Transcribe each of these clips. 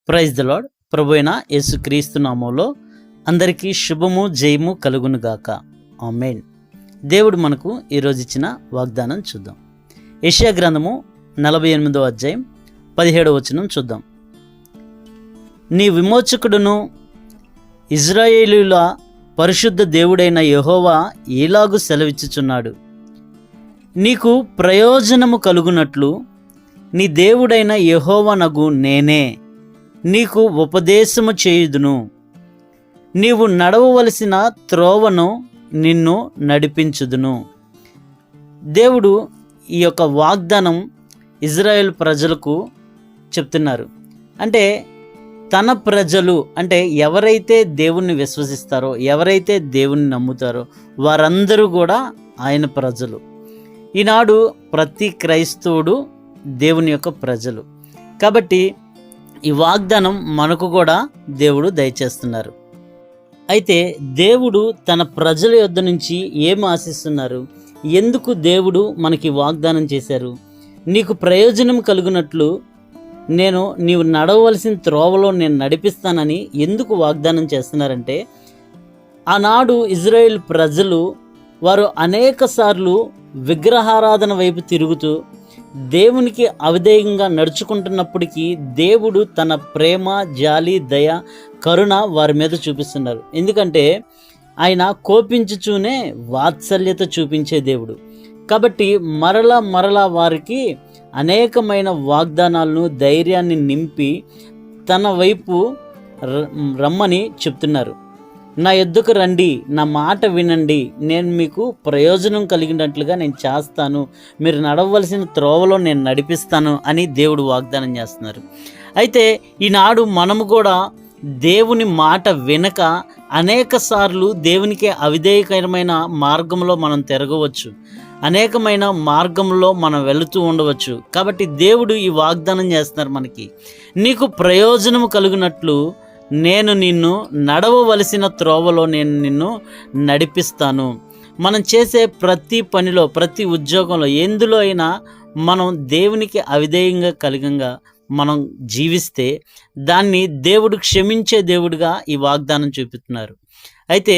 Praise the lord. ప్రభు అయిన యేసుక్రీస్తు నామములో అందరికీ శుభము జయము కలుగునుగాక. ఆమేన్. దేవుడు మనకు ఈరోజు ఇచ్చిన వాగ్దానం చూద్దాం. యెషయా గ్రంథము 48వ అధ్యాయం 17వ వచనం చూద్దాం. నీ విమోచకుడును ఇజ్రాయేలీయుల పరిశుద్ధ దేవుడైన యెహోవా ఈలాగు సెలవిచ్చుచున్నాడు. నీకు ప్రయోజనము కలుగునట్లు నీ దేవుడైన యెహోవానగు నేనే నీకు ఉపదేశము చేయుదును. నీవు నడవవలసిన త్రోవను నిన్ను నడిపించుదును. దేవుడు ఈ యొక్క వాగ్దానం ఇజ్రాయేల్ ప్రజలకు చెప్తున్నారు. అంటే తన ప్రజలు, అంటే ఎవరైతే దేవుణ్ణి విశ్వసిస్తారో, ఎవరైతే దేవుణ్ణి నమ్ముతారో వారందరూ కూడా ఆయన ప్రజలు. ఈనాడు ప్రతి క్రైస్తవుడు దేవుని యొక్క ప్రజలు. కాబట్టి ఈ వాగ్దానం మనకు కూడా దేవుడు దయచేస్తున్నారు. అయితే దేవుడు తన ప్రజల యొద్ద నుంచి ఏం ఆశిస్తున్నారు? ఎందుకు దేవుడు మనకి వాగ్దానం చేశారు? నీకు ప్రయోజనం కలుగునట్లు నీవు నడవలసిన త్రోవలో నేను నడిపిస్తానని ఎందుకు వాగ్దానం చేస్తున్నారంటే, ఆనాడు ఇజ్రాయేల్ ప్రజలు వారు అనేక సార్లు విగ్రహారాధన వైపు తిరుగుతూ దేవునికి అవిధేయంగా నడుచుకుంటున్నప్పటికీ దేవుడు తన ప్రేమ, జాలి, దయ, కరుణ వారి మీద చూపిస్తున్నారు. ఎందుకంటే ఆయన కోపించుచూనే వాత్సల్యత చూపించే దేవుడు. కాబట్టి మరలా వారికి అనేకమైన వాగ్దానాలను, ధైర్యాన్ని నింపి తన వైపు రమ్మని చెప్తున్నారు. నా యొద్దకు రండి, నా మాట వినండి, నేను మీకు ప్రయోజనం కలిగినట్లుగా నేను చేస్తాను, మీరు నడవలసిన త్రోవలో నేను నడిపిస్తాను అని దేవుడు వాగ్దానం చేస్తున్నారు. అయితే ఈనాడు మనము కూడా దేవుని మాట వినక అనేక సార్లు దేవునికి అవిధేయకరమైన మార్గంలో మనం తిరగవచ్చు, అనేకమైన మార్గంలో మనం వెళుతూ ఉండవచ్చు. కాబట్టి దేవుడు ఈ వాగ్దానం చేస్తున్నారు మనకి, నీకు ప్రయోజనము కలుగునట్లు నేను నిన్ను నడవవలసిన త్రోవలో నేను నిన్ను నడిపిస్తాను. మనం చేసే ప్రతి పనిలో, ప్రతి ఉద్యోగంలో, ఎందులో అయినా మనం దేవునికి అవిధేయంగా కలిగంగా మనం జీవిస్తే దాన్ని దేవుడు క్షమించే దేవుడిగా ఈ వాగ్దానం చూపుతున్నారు. అయితే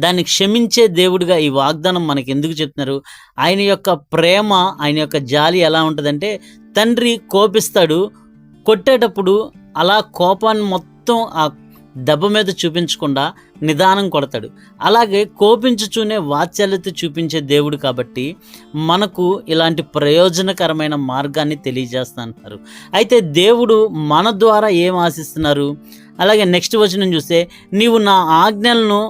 దాన్ని క్షమించే దేవుడిగా ఈ వాగ్దానం మనకి ఎందుకు చెప్తున్నారు? ఆయన యొక్క ప్రేమ, ఆయన యొక్క జాలి ఎలా ఉంటుందంటే, తండ్రి కోపిస్తాడు, కొట్టేటప్పుడు అలా కోపాన్ని మొత్తం ఆ దెబ్బ మీద చూపించకుండా నిదానం కొడతాడు. అలాగే కోపించుచూనే వాత్సల్యత చూపించే దేవుడు కాబట్టి మనకు ఇలాంటి ప్రయోజనకరమైన మార్గాన్ని తెలియజేస్తున్నారు. అయితే దేవుడు మన ద్వారా ఏం ఆశిస్తున్నారు? అలాగే నెక్స్ట్ వచనం చూస్తే, నీవు నా ఆజ్ఞలను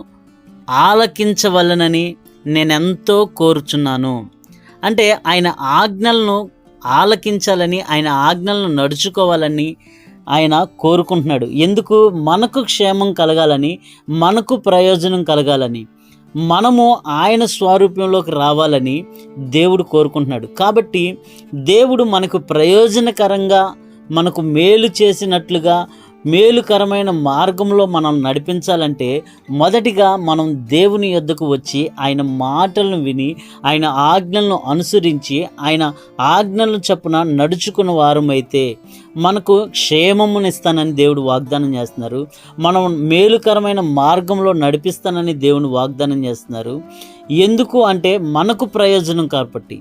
ఆలకించవలనని నేనెంతో కోరుచున్నాను. అంటే ఆయన ఆజ్ఞలను ఆలకించాలని, ఆయన ఆజ్ఞలను నడుచుకోవాలని ఆయన కోరుకుంటున్నాడు. ఎందుకు? మనకు క్షేమం కలగాలని, మనకు ప్రయోజనం కలగాలని, మనము ఆయన స్వరూపంలోకి రావాలని దేవుడు కోరుకుంటున్నాడు. కాబట్టి దేవుడు మనకు ప్రయోజనకరంగా, మనకు మేలు చేసినట్లుగా, మేలుకరమైన మార్గంలో మనం నడిపించాలంటే మొదటిగా మనం దేవుని యొద్దకు వచ్చి ఆయన మాటలను విని, ఆయన ఆజ్ఞలను అనుసరించి, ఆయన ఆజ్ఞలను చొప్పున నడుచుకున్న వారమైతే మనకు క్షేమమునిస్తానని దేవుడు వాగ్దానం చేస్తున్నారు. మనం మేలుకరమైన మార్గంలో నడిపిస్తానని దేవుని వాగ్దానం చేస్తున్నారు. ఎందుకు అంటే మనకు ప్రయోజనం కాబట్టి.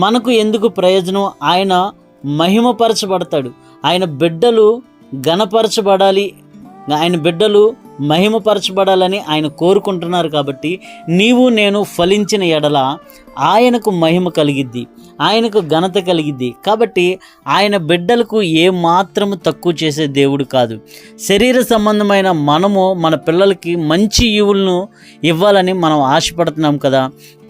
మనకు ఎందుకు ప్రయోజనం? ఆయన మహిమపరచబడతాడు, ఆయన బిడ్డలు ఘనపరచబడాలి, ఆయన బిడ్డలు మహిమపరచబడాలని ఆయన కోరుకుంటున్నారు. కాబట్టి నీవు నేను ఫలించిన ఎడల ఆయనకు మహిమ కలిగిద్ది, ఆయనకు ఘనత కలిగిద్ది. కాబట్టి ఆయన బిడ్డలకు ఏ మాత్రము తక్కువ చేసే దేవుడు కాదు. శరీర సంబంధమైన మనము మన పిల్లలకి మంచి ఈవులను ఇవ్వాలని మనం ఆశపడుతున్నాం కదా.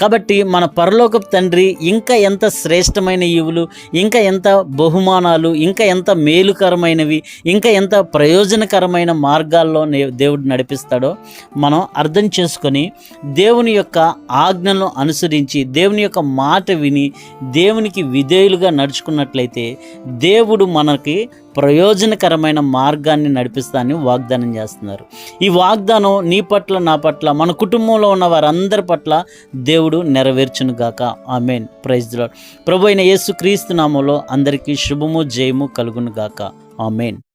కాబట్టి మన పరలోకపు తండ్రి ఇంకా ఎంత శ్రేష్టమైన ఈవులు, ఇంకా ఎంత బహుమానాలు, ఇంకా ఎంత మేలుకరమైనవి, ఇంకా ఎంత ప్రయోజనకరమైన మార్గాల్లో దేవుడు నడిపిస్తాడో మనం అర్థం చేసుకొని దేవుని యొక్క ఆజ్ఞలను అనుసరించి, దేవుని యొక్క మాట విని, దేవునికి విధేయులుగా నడుచుకున్నట్లయితే దేవుడు మనకి ప్రయోజనకరమైన మార్గాన్ని నడిపిస్తానని వాగ్దానం చేస్తున్నారు. ఈ వాగ్దానం నీ పట్ల, నా పట్ల, మన కుటుంబంలో ఉన్న వారందరి పట్ల దేవుడు నెరవేర్చును గాక. ఆమేన్. Praise the lord. ప్రభు అయిన యేసుక్రీస్తు నామములో అందరికీ శుభము, జయము కలుగును గాక. ఆమేన్.